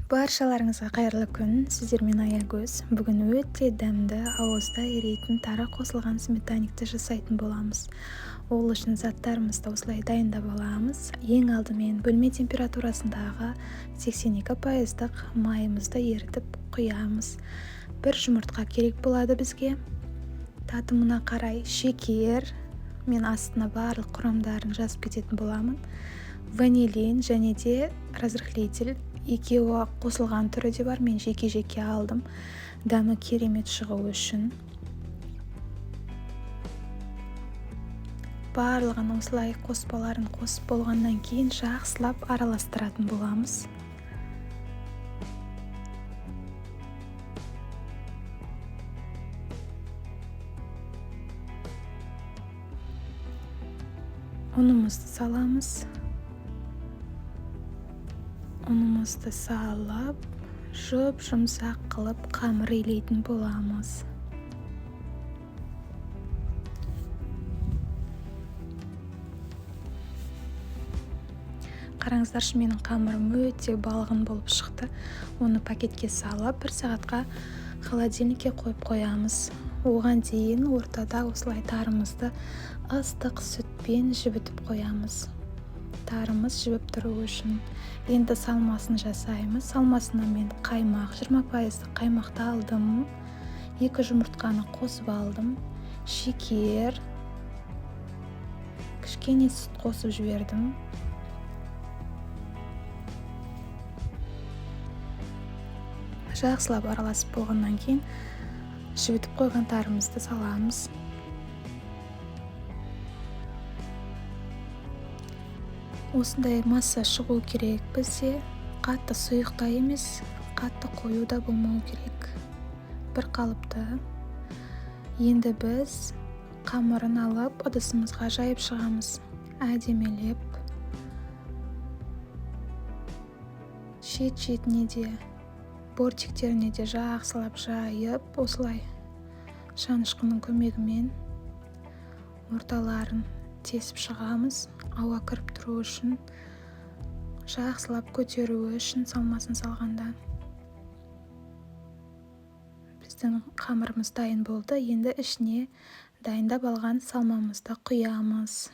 Баршаларыңызға қайырлы күн. Сіздермен Аягөз. Бүгін өте дәмді, ауызда ерейтін тары қосылған сметаникті жасайтын боламыз. Ол үшін заттарымызды осылай дайындап аламыз. Ең алдымен бөлме температурасындағы 82%-ық майымызды ерітіп құямыз. Бір жұмыртқа керек болады бізге. Татымына қарай шекер, мен астына барлық құрамдарын жазып кететін боламын. Ванилин және де разрыхлитель, екеуі қосылған түрі де бар, мен жеке-жеке алдым, дәмі керемет шығу үшін. Барлығын осылай қоспаларын қосып болғаннан кейін жақсылап араластыратын боламыз. Ұнымызды саламыз. Ұнымызды салып, жұмсақ қылып қамыр илейтін боламыз. Қараңыздаршы, менің қамырым өте балғын болып шықты. Оны пакетке салып, 1 сағатқа холодильникке қойып қоямыз. Оған дейін ортада осылай тарымызды ыстық сүтпен жібітіп қоямыз. Тарымыз жібіп тұру үшін. Енді салмасын жасаймыз. Салмасына мен қаймақ, 20% қаймақты алдым. 2 жұмыртқаны қосып алдым. Шекер, кішкене сүт қосып жібердім. Жақсылап араласып болғаннан кейін жібітіп қойған тарымызды саламыз. Осындай масса шығу керек бізде. Қатты сұйықта емес, қатты қою да болмау керек. Бір қалыпты. Енді біз қамырын алып ыдысымызға жайып шығамыз. Әдемелеп. Шет-шетіне де, бортиктеріне де жақсылап жайып, осылай шанышқының көмегімен орталарын тесіп шығамыз. Ауа кіріп тұру үшін, жақсылап көтеруі үшін салмасын салғанда. Біздің қамырымыз дайын болды. Енді ішіне дайындап алған салмамызды құямыз.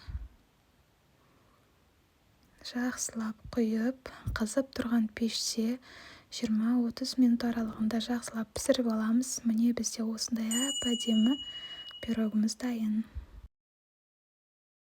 Жақсылап құйып, қызып тұрған пеште 20-30 минут аралығында жақсылап пісіріп аламыз. Міне бізде осындай әп-әдемі пирогымыз дайын.